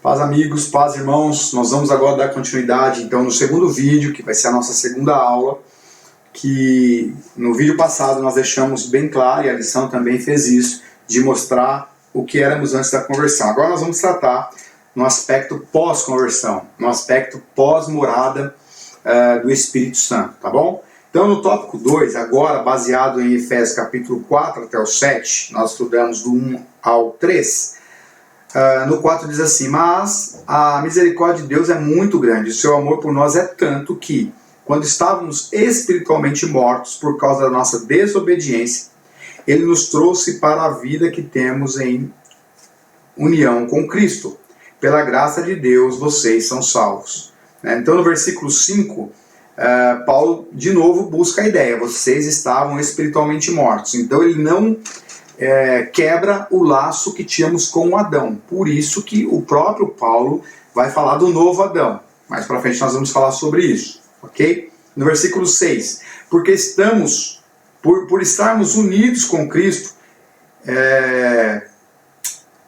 Paz amigos, paz irmãos, nós vamos agora dar continuidade então no segundo vídeo, que vai ser a nossa segunda aula, que no vídeo passado nós deixamos bem claro, e a lição também fez isso, de mostrar o que éramos antes da conversão. Agora nós vamos tratar no aspecto pós-conversão, no aspecto pós-morada do Espírito Santo, tá bom? Então no tópico 2, agora baseado em Efésios capítulo 4 até o 7, nós estudamos do 1 ao 3, no 4 diz assim: mas a misericórdia de Deus é muito grande, o seu amor por nós é tanto que, quando estávamos espiritualmente mortos por causa da nossa desobediência, Ele nos trouxe para a vida que temos em união com Cristo. Pela graça de Deus, vocês são salvos. Então no versículo 5, Paulo de novo busca a ideia: vocês estavam espiritualmente mortos. Então ele não quebra o laço que tínhamos com Adão. Por isso que o próprio Paulo vai falar do novo Adão. Mais para frente nós vamos falar sobre isso, ok? No versículo 6, porque estamos, por estarmos unidos com Cristo,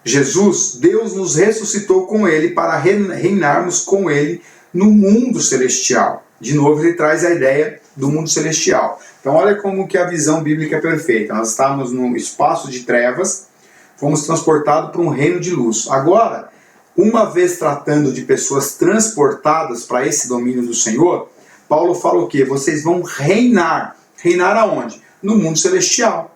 Jesus, Deus nos ressuscitou com Ele para reinarmos com Ele no mundo celestial. De novo ele traz a ideia do mundo celestial. Então olha como que a visão bíblica é perfeita. Nós estávamos num espaço de trevas, fomos transportados para um reino de luz. Agora, uma vez tratando de pessoas transportadas para esse domínio do Senhor, Paulo fala o quê? Vocês vão reinar. Reinar aonde? No mundo celestial.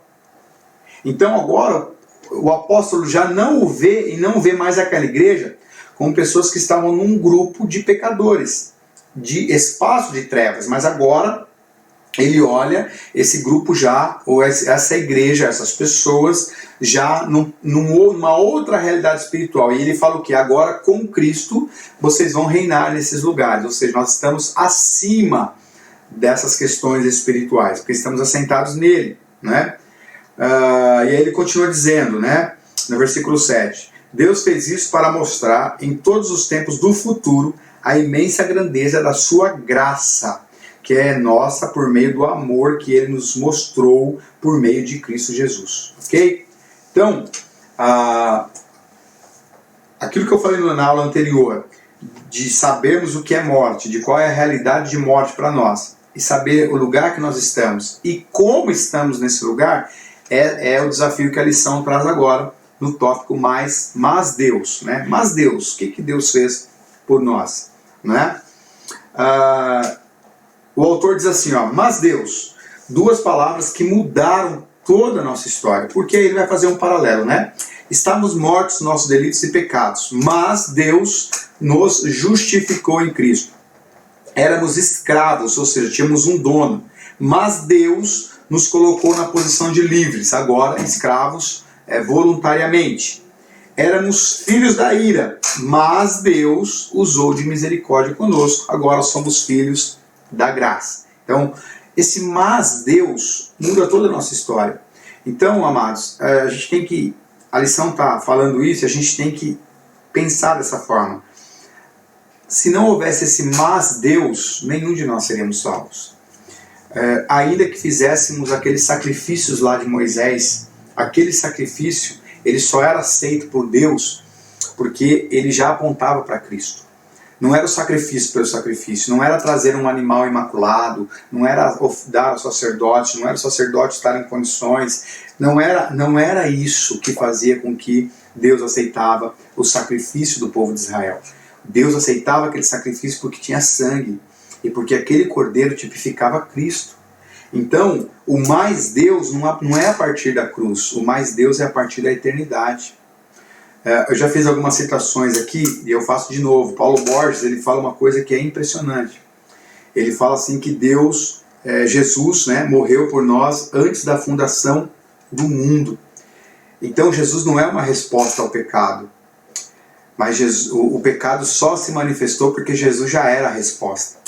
Então agora o apóstolo já não o vê e não vê mais aquela igreja como pessoas que estavam num grupo de pecadores, de espaço de trevas, mas agora ele olha esse grupo já, ou essa igreja, essas pessoas já numa outra realidade espiritual, e ele fala o que? Agora com Cristo vocês vão reinar nesses lugares, ou seja, nós estamos acima dessas questões espirituais, porque estamos assentados nele, né? E aí ele continua dizendo, né, no versículo 7, Deus fez isso para mostrar em todos os tempos do futuro a imensa grandeza da sua graça, que é nossa por meio do amor que Ele nos mostrou por meio de Cristo Jesus. Ok? Então, aquilo que eu falei na aula anterior, de sabermos o que é morte, de qual é a realidade de morte para nós, e saber o lugar que nós estamos e como estamos nesse lugar, é o desafio que a lição traz agora, no tópico mas Deus, né? Mas Deus, o que Deus fez por nós, né? O autor diz assim, ó, mas Deus, duas palavras que mudaram toda a nossa história, porque ele vai fazer um paralelo, né? Estamos mortos nos nossos delitos e pecados, mas Deus nos justificou em Cristo. Éramos escravos, ou seja, tínhamos um dono, mas Deus nos colocou na posição de livres, agora escravos voluntariamente. Éramos filhos da ira, mas Deus usou de misericórdia conosco, agora somos filhos da graça. Então, esse mas Deus muda toda a nossa história. Então, amados, a gente tem que, a lição está falando isso, a gente tem que pensar dessa forma. Se não houvesse esse mas Deus, nenhum de nós seríamos salvos. Ainda que fizéssemos aqueles sacrifícios lá de Moisés, aquele sacrifício, ele só era aceito por Deus porque ele já apontava para Cristo. Não era o sacrifício pelo sacrifício, não era trazer um animal imaculado, não era dar ao sacerdote, não era o sacerdote estar em condições, não era isso que fazia com que Deus aceitava o sacrifício do povo de Israel. Deus aceitava aquele sacrifício porque tinha sangue e porque aquele cordeiro tipificava Cristo. Então, o mais Deus não é a partir da cruz, o mais Deus é a partir da eternidade. Eu já fiz algumas citações aqui e eu faço de novo. Paulo Borges, ele fala uma coisa que é impressionante. Ele fala assim que Deus, Jesus, né, morreu por nós antes da fundação do mundo. Então Jesus não é uma resposta ao pecado, mas o pecado só se manifestou porque Jesus já era a resposta.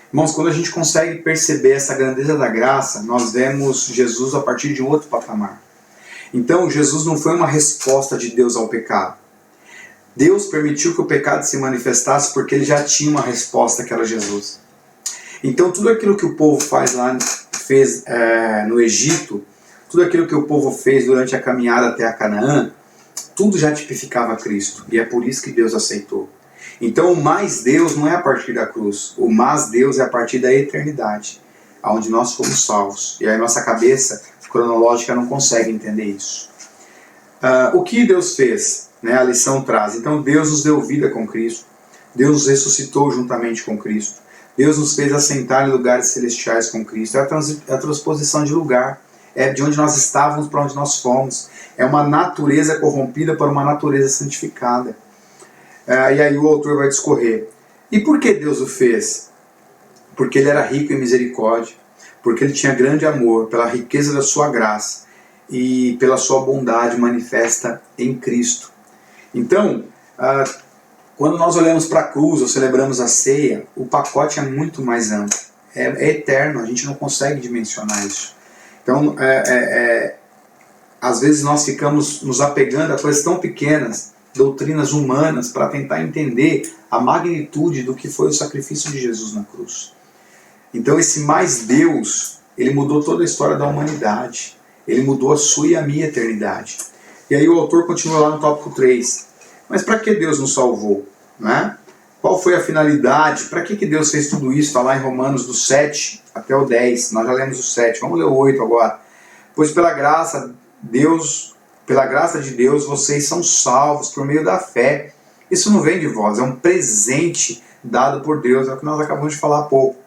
Irmãos, quando a gente consegue perceber essa grandeza da graça, nós vemos Jesus a partir de um outro patamar. Então, Jesus não foi uma resposta de Deus ao pecado. Deus permitiu que o pecado se manifestasse porque ele já tinha uma resposta que era Jesus. Então, tudo aquilo que o povo fez no Egito, tudo aquilo que o povo fez durante a caminhada até a Canaã, tudo já tipificava Cristo, e é por isso que Deus aceitou. Então o mais Deus não é a partir da cruz, o mais Deus é a partir da eternidade, onde nós fomos salvos. E aí nossa cabeça cronológica não consegue entender isso. O que Deus fez? A lição traz. Então Deus nos deu vida com Cristo, Deus nos ressuscitou juntamente com Cristo, Deus nos fez assentar em lugares celestiais com Cristo. É a transposição de lugar, é de onde nós estávamos para onde nós fomos. É uma natureza corrompida para uma natureza santificada. E aí o autor vai discorrer. E por que Deus o fez? Porque ele era rico em misericórdia, porque ele tinha grande amor, pela riqueza da sua graça e pela sua bondade manifesta em Cristo. Então, quando nós olhamos para a cruz ou celebramos a ceia, o pacote é muito mais amplo, é eterno, a gente não consegue dimensionar isso. Então, às vezes nós ficamos nos apegando a coisas tão pequenas, doutrinas humanas, para tentar entender a magnitude do que foi o sacrifício de Jesus na cruz. Então esse mais Deus, ele mudou toda a história da humanidade, ele mudou a sua e a minha eternidade. E aí o autor continua lá no tópico 3. Mas para que Deus nos salvou? Né? Qual foi a finalidade? Para que Deus fez tudo isso? Está lá em Romanos do 7 até o 10. Nós já lemos o 7. Vamos ler o 8 agora. Pois pela graça de Deus, vocês são salvos por meio da fé. Isso não vem de vós, é um presente dado por Deus. É o que nós acabamos de falar há pouco.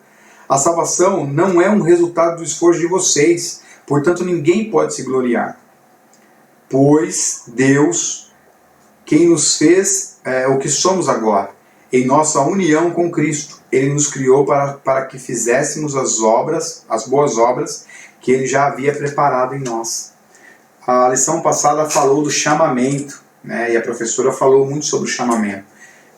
A salvação não é um resultado do esforço de vocês. Portanto, ninguém pode se gloriar. Pois Deus, quem nos fez o que somos agora, em nossa união com Cristo, Ele nos criou para que fizéssemos as boas obras que Ele já havia preparado em nós. A lição passada falou do chamamento, né, e a professora falou muito sobre o chamamento.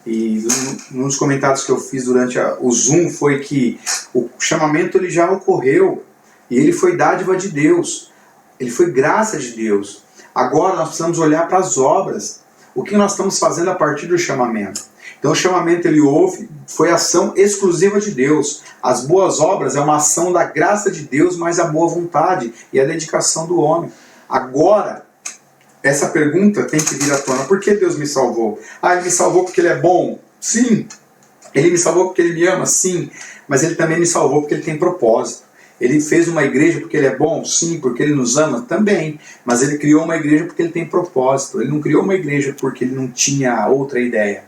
E um dos comentários que eu fiz durante o Zoom foi que o chamamento ele já ocorreu, e ele foi dádiva de Deus, ele foi graça de Deus. Agora nós precisamos olhar para as obras, o que nós estamos fazendo a partir do chamamento. Então o chamamento ele foi ação exclusiva de Deus. As boas obras é uma ação da graça de Deus, mais a boa vontade e a dedicação do homem. Agora, essa pergunta tem que vir à tona. Por que Deus me salvou? Ele me salvou porque Ele é bom? Sim. Ele me salvou porque Ele me ama? Sim. Mas Ele também me salvou porque Ele tem propósito. Ele fez uma igreja porque Ele é bom? Sim. Porque Ele nos ama? Também. Mas Ele criou uma igreja porque Ele tem propósito. Ele não criou uma igreja porque Ele não tinha outra ideia.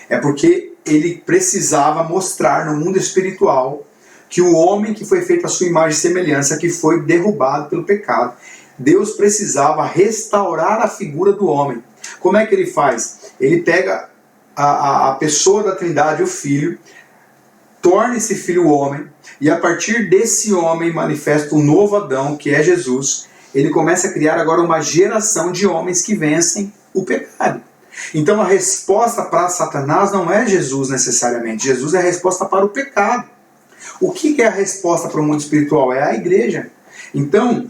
É porque Ele precisava mostrar no mundo espiritual que o homem que foi feito à sua imagem e semelhança, que foi derrubado pelo pecado, Deus precisava restaurar a figura do homem. Como é que Ele faz? Ele pega a pessoa da Trindade, o Filho, torna esse Filho homem, e a partir desse homem manifesta o novo Adão, que é Jesus. Ele começa a criar agora uma geração de homens que vencem o pecado. Então a resposta para Satanás não é Jesus necessariamente. Jesus é a resposta para o pecado. O que é a resposta para o mundo espiritual? É a igreja. Então,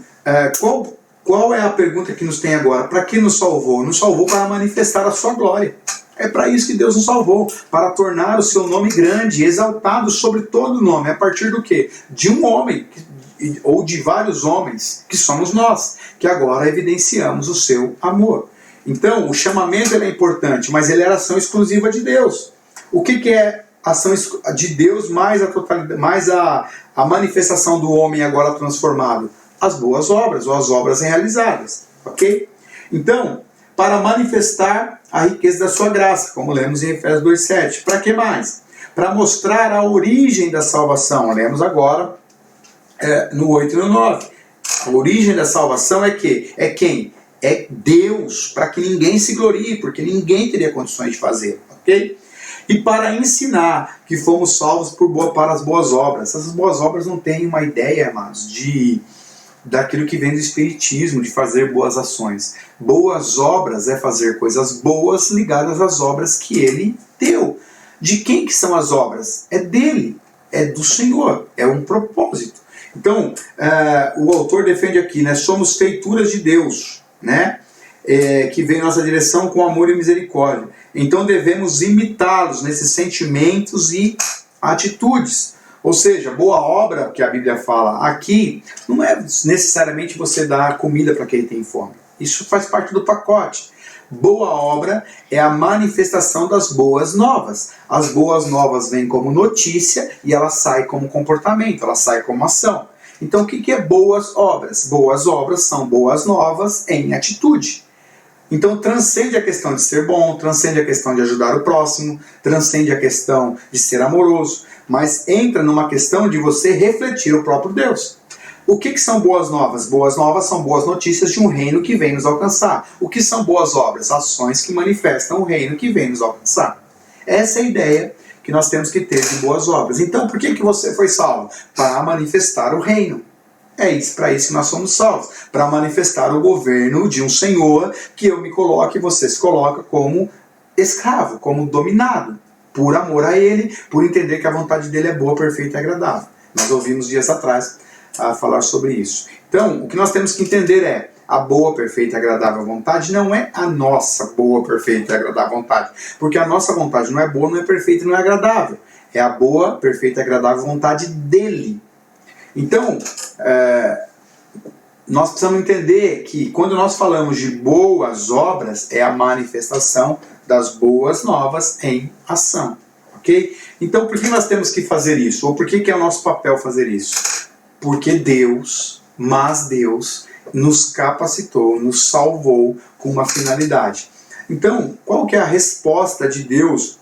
qual é a pergunta que nos tem agora? Para que nos salvou? Nos salvou para manifestar a sua glória. É para isso que Deus nos salvou, para tornar o seu nome grande, exaltado sobre todo nome. A partir do quê? De um homem, ou de vários homens, que somos nós, que agora evidenciamos o seu amor. Então, o chamamento é importante, mas ele era ação exclusiva de Deus. O que é ação de Deus mais a manifestação do homem agora transformado? As boas obras, ou as obras realizadas. Ok? Então, para manifestar a riqueza da sua graça, como lemos em Efésios 2,7. Para que mais? Para mostrar a origem da salvação. Lemos agora no 8 e no 9. A origem da salvação é quem? É Deus, para que ninguém se glorie, porque ninguém teria condições de fazer. Ok? E para ensinar que fomos salvos para as boas obras. Essas boas obras não têm uma ideia, amados, daquilo que vem do Espiritismo, de fazer boas ações. Boas obras é fazer coisas boas ligadas às obras que Ele deu. De quem que são as obras? É dele, é do Senhor, é um propósito. Então, o autor defende aqui, né, somos feituras de Deus, né, que vem em nossa direção com amor e misericórdia. Então devemos imitá-los nesses sentimentos e atitudes. Ou seja, boa obra, que a Bíblia fala aqui, não é necessariamente você dar comida para quem tem fome. Isso faz parte do pacote. Boa obra é a manifestação das boas novas. As boas novas vêm como notícia e ela sai como comportamento, ela sai como ação. Então o que é boas obras? Boas obras são boas novas em atitude. Então transcende a questão de ser bom, transcende a questão de ajudar o próximo, transcende a questão de ser amoroso, mas entra numa questão de você refletir o próprio Deus. O que são boas novas? Boas novas são boas notícias de um reino que vem nos alcançar. O que são boas obras? Ações que manifestam o reino que vem nos alcançar. Essa é a ideia que nós temos que ter de boas obras. Então, por que você foi salvo? Para manifestar o reino. É isso, para isso que nós somos salvos. Para manifestar o governo de um Senhor que eu me coloque e você se coloca como escravo, como dominado. Por amor a Ele, por entender que a vontade dEle é boa, perfeita e agradável. Nós ouvimos dias atrás a falar sobre isso. Então, o que nós temos que entender é a boa, perfeita e agradável vontade não é a nossa boa, perfeita e agradável vontade. Porque a nossa vontade não é boa, não é perfeita e não é agradável. É a boa, perfeita e agradável vontade dEle. Então, nós precisamos entender que quando nós falamos de boas obras, é a manifestação das boas novas em ação. Ok? Então, por que nós temos que fazer isso? Ou por que é o nosso papel fazer isso? Porque Deus, nos capacitou, nos salvou com uma finalidade. Então, qual que é a resposta de Deus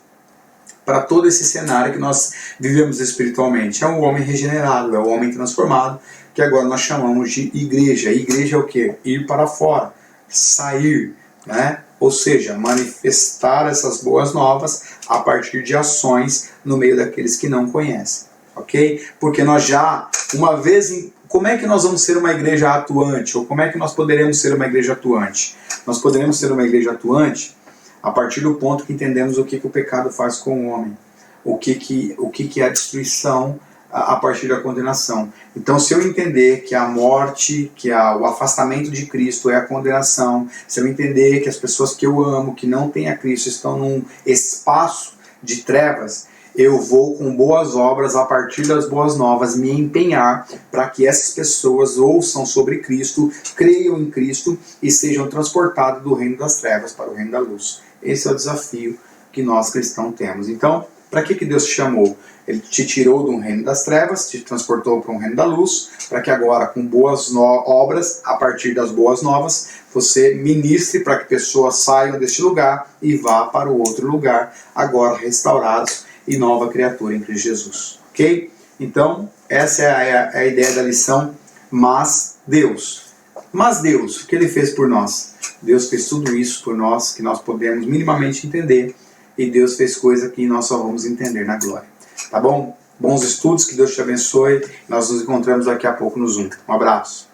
para todo esse cenário que nós vivemos espiritualmente? É um homem regenerado, é um homem transformado, que agora nós chamamos de igreja. Igreja é o quê? Ir para fora, sair, né? Ou seja, manifestar essas boas novas a partir de ações no meio daqueles que não conhecem. Ok? Porque nós já, uma vez, como é que nós vamos ser uma igreja atuante? Ou como é que nós poderemos ser uma igreja atuante? Nós poderemos ser uma igreja atuante a partir do ponto que entendemos o que o pecado faz com o homem. O que é a destruição a partir da condenação. Então, se eu entender que a morte, que o afastamento de Cristo é a condenação, se eu entender que as pessoas que eu amo, que não têm a Cristo, estão num espaço de trevas, eu vou com boas obras, a partir das boas novas, me empenhar para que essas pessoas ouçam sobre Cristo, creiam em Cristo e sejam transportados do reino das trevas para o reino da luz. Esse é o desafio que nós cristãos temos. Então, para que Deus te chamou? Ele te tirou do reino das trevas, te transportou para um reino da luz, para que agora, com boas obras, a partir das boas novas, você ministre para que pessoas saiam deste lugar e vá para o outro lugar, agora restaurados e nova criatura em Cristo Jesus. Ok? Então, essa é a ideia da lição. Mas Deus, o que Ele fez por nós? Deus fez tudo isso por nós, que nós podemos minimamente entender, e Deus fez coisa que nós só vamos entender na glória. Tá bom? Bons estudos, que Deus te abençoe. Nós nos encontramos daqui a pouco no Zoom. Um abraço.